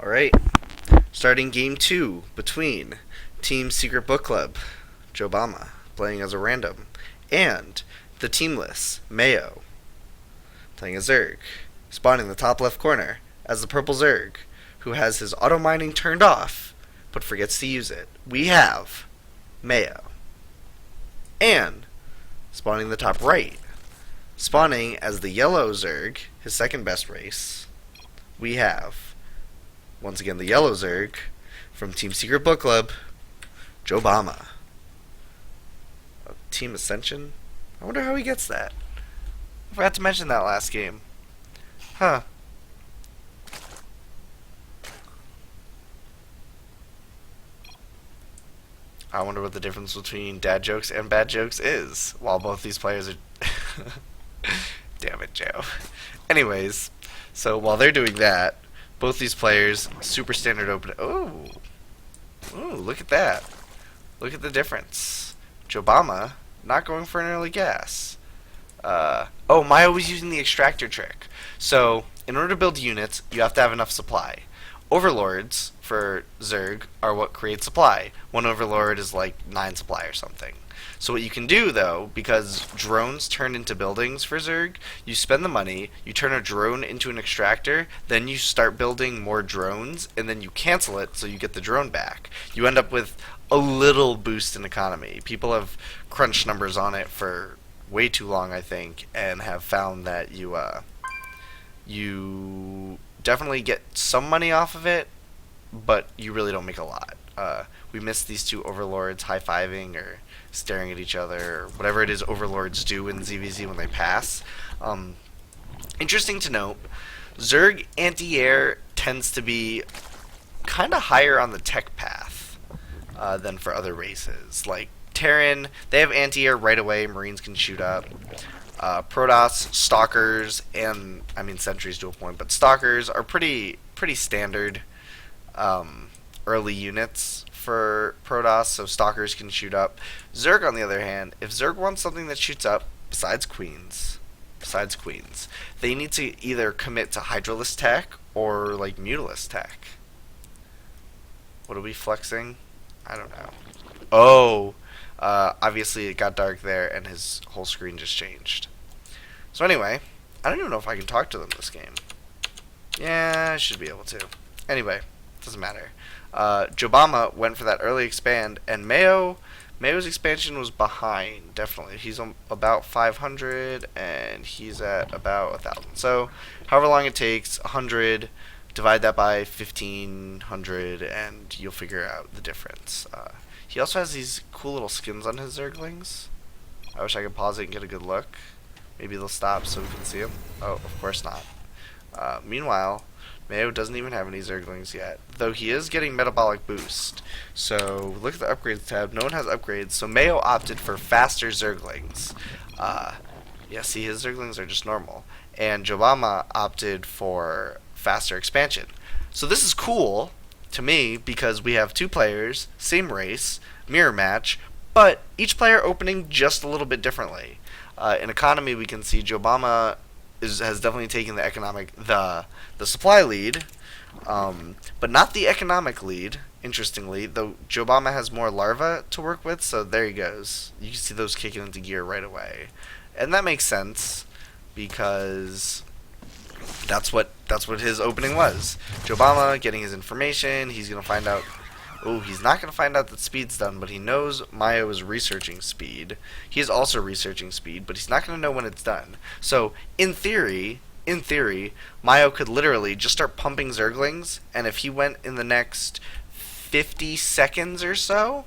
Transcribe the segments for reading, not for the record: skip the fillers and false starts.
Alright, starting game 2 between Team Secret Book Club, Jobama, playing as a random, and the teamless, Mayo, playing as Zerg, spawning in the top left corner as the purple Zerg, who has his auto mining turned off, but forgets to use it. We have Mayo. And spawning in the top right, spawning as the yellow Zerg, his second best race, we have once again the yellow Zerg from Team Secret Book Club, Jobama. Team Ascension? I wonder how he gets that. I forgot to mention that last game. Huh. I wonder what the difference between dad jokes and bad jokes is, while both these players are... Damn it, Joe. Anyways, so while they're doing that, both these players, super standard open... Oh! Ooh, look at that. Look at the difference. Jobama, not going for an early gas. Mayo was using the extractor trick. So, in order to build units, you have to have enough supply. Overlords, for Zerg, are what create supply. One overlord is like 9 supply or something. So what you can do, though, because drones turn into buildings for Zerg, you spend the money, you turn a drone into an extractor, then you start building more drones, and then you cancel it so you get the drone back. You end up with a little boost in economy. People have crunched numbers on it for way too long, I think, and have found that you definitely get some money off of it, but you really don't make a lot. We missed these two overlords high-fiving or staring at each other, or whatever it is overlords do in ZVZ when they pass. Interesting to note, Zerg anti-air tends to be kind of higher on the tech path than for other races. Like Terran, they have anti-air right away, Marines can shoot up. Protoss, Stalkers, and I mean sentries to a point, but Stalkers are pretty standard early units for Protoss, so Stalkers can shoot up. Zerg, on the other hand, if Zerg wants something that shoots up, besides Queens, they need to either commit to Hydralisk tech or like Mutalisk tech. What are we flexing? I don't know. Oh, obviously it got dark there and his whole screen just changed. So anyway, I don't even know if I can talk to them this game. Yeah, I should be able to. Anyway, doesn't matter. Jobama went for that early expand, and Mayo's expansion was behind, definitely. He's about 500, and he's at about 1,000. So, however long it takes, 100, divide that by 1,500, and you'll figure out the difference. He also has these cool little skins on his Zerglings. I wish I could pause it and get a good look. Maybe they'll stop so we can see them. Oh, of course not. Meanwhile, Mayo doesn't even have any Zerglings yet, though he is getting metabolic boost. So look at the upgrades tab. No one has upgrades, so Mayo opted for faster Zerglings. Yeah, see, his Zerglings are just normal. And Jobama opted for faster expansion. So this is cool to me because we have two players, same race, mirror match, but each player opening just a little bit differently. In economy, we can see Jobama has definitely taken the supply lead, but not the economic lead. Interestingly, though, Jobama has more larvae to work with, so there he goes. You can see those kicking into gear right away, and that makes sense because that's what his opening was. Jobama getting his information. He's gonna find out. Oh, he's not going to find out that Speed's done, but he knows Mayo is researching Speed. He is also researching Speed, but he's not going to know when it's done. So, in theory, Mayo could literally just start pumping Zerglings, and if he went in the next 50 seconds or so,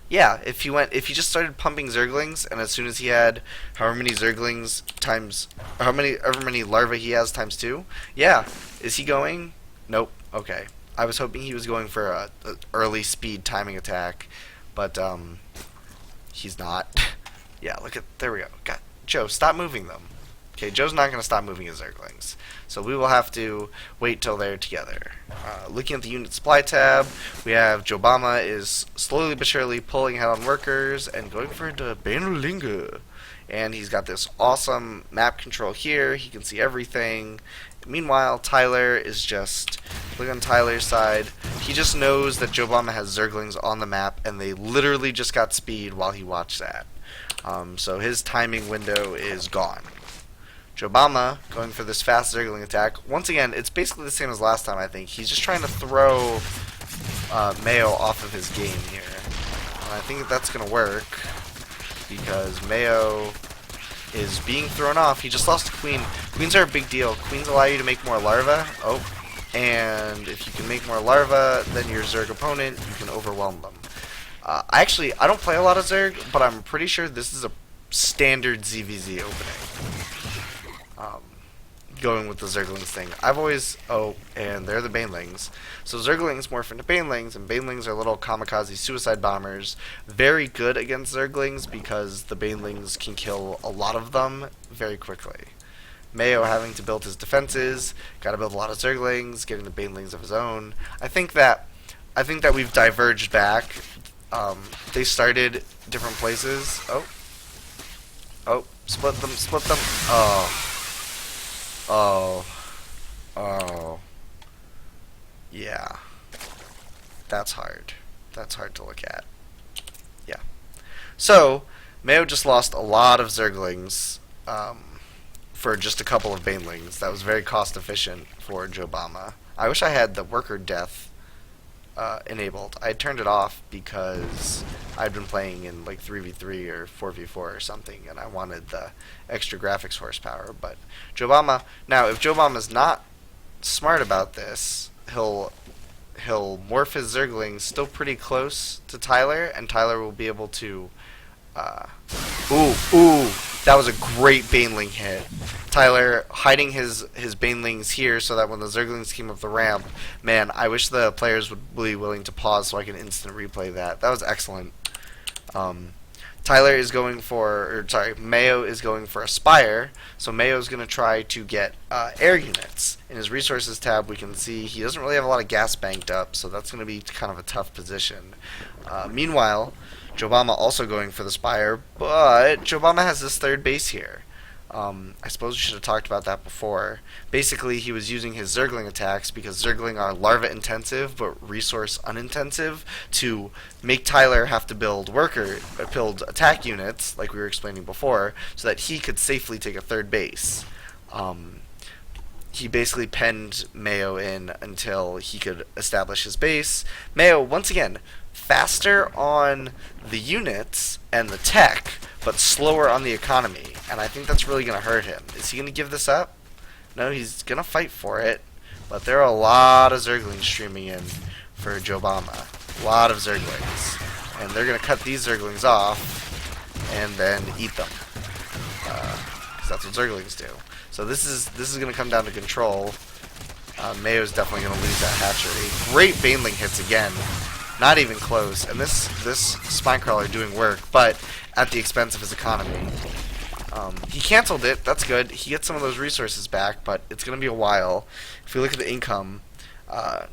yeah, if he just started pumping Zerglings, and as soon as he had however many Zerglings times, however many larvae he has times 2, yeah, is he going? Nope, okay. I was hoping he was going for a early speed timing attack, but he's not. Yeah, there we go. God, Joe, stop moving them. Okay, Joe's not going to stop moving his Zerglings, so we will have to wait till they're together. Looking at the unit supply tab, we have Jobama is slowly but surely pulling ahead on workers and going for the Benulinga. And he's got this awesome map control here. He can see everything. Meanwhile, Tyler is just, look on Tyler's side. He just knows that Jobama has zerglings on the map, and they literally just got speed while he watched that. So his timing window is gone. Jobama going for this fast zergling attack. Once again, it's basically the same as last time, I think. He's just trying to throw Mayo off of his game here. And I think that's going to work because Mayo is being thrown off. He just lost a queen. Queens are a big deal. Queens allow you to make more larvae. Oh, and if you can make more larvae than your zerg opponent, you can overwhelm them. I don't play a lot of zerg, but I'm pretty sure this is a standard ZVZ opening. Going with the zerglings thing. And they're the banelings. So zerglings morph into banelings, and banelings are little kamikaze suicide bombers. Very good against zerglings because the banelings can kill a lot of them very quickly. Mayo having to build his defenses, got to build a lot of zerglings, getting the banelings of his own. I think that we've diverged back. They started different places. Oh, split them. Oh. Yeah. That's hard. That's hard to look at. Yeah. So, Mayo just lost a lot of zerglings for just a couple of banelings. That was very cost efficient for Jobama. I wish I had the worker death enabled. I turned it off because I'd been playing in like 3v3 or 4v4 or something, and I wanted the extra graphics horsepower. But Jobama, now if Jobama's not smart about this, he'll morph his zerglings still pretty close to Tyler, and Tyler will be able to that was a great baneling hit. Tyler hiding his banelings here so that when the zerglings came up the ramp, man, I wish the players would be willing to pause so I can instant replay that. That was excellent. Mayo is going for a Spire, so Mayo's going to try to get air units. In his resources tab, we can see he doesn't really have a lot of gas banked up, so that's going to be kind of a tough position. Meanwhile, Jobama also going for the Spire, but Jobama has this third base here. I suppose we should have talked about that before. Basically, he was using his zergling attacks because zergling are larva intensive but resource unintensive to make Tyler have to build attack units, like we were explaining before, so that he could safely take a third base. He basically penned Mayo in until he could establish his base. Mayo, once again, faster on the units and the tech, but slower on the economy, and I think that's really going to hurt him. Is he going to give this up? No, he's going to fight for it, but there are a lot of zerglings streaming in for Jobama. A lot of zerglings. And they're going to cut these zerglings off and then eat them. Because that's what zerglings do. So this is going to come down to control. Mayo's definitely going to lose that hatchery. Great baneling hits again. Not even close. And this Spinecrawler doing work, but at the expense of his economy. He canceled it. That's good. He gets some of those resources back, but it's going to be a while. If we look at the income,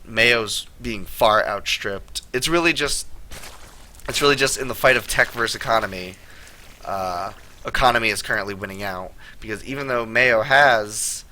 Mayo's being far outstripped. It's really just in the fight of tech versus economy. Economy is currently winning out because even though Mayo has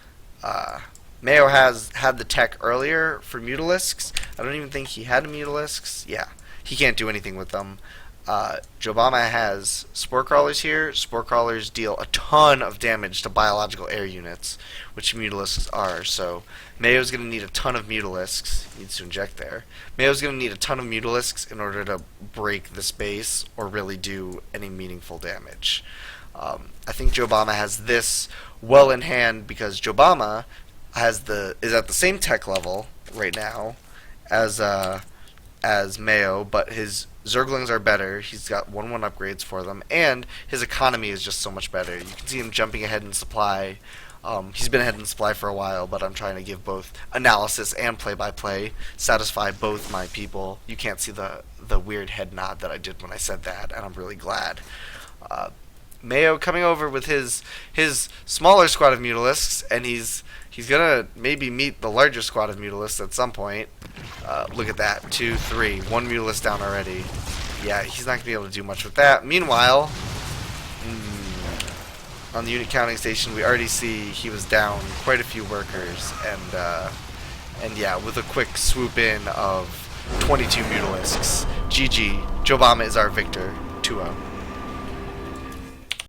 had the tech earlier for Mutalisks, I don't even think he had Mutalisks. Yeah, he can't do anything with them. Jobama has Spore Crawlers here. Spore Crawlers deal a ton of damage to biological air units, which Mutalisks are. So Mayo's going to need a ton of Mutalisks. He needs to inject there. Mayo's going to need a ton of Mutalisks in order to break this base or really do any meaningful damage. I think Jobama has this well in hand because Jobama is at the same tech level right now as Mayo, but his zerglings are better. He's got 1/1 upgrades for them, and his economy is just so much better. You can see him jumping ahead in supply. He's been ahead in supply for a while, but I'm trying to give both analysis and play-by-play, satisfy both my people. You can't see the weird head nod that I did when I said that, and I'm really glad. Mayo coming over with his smaller squad of Mutalisks, and he's gonna maybe meet the larger squad of Mutalisks at some point. Look at that, 2, 3, 1 Mutalist down already. Yeah, he's not gonna be able to do much with that. Meanwhile, on the unit counting station, we already see he was down quite a few workers, and yeah, with a quick swoop in of 22 Mutalisks. GG. Jobama is our victor. 2-0.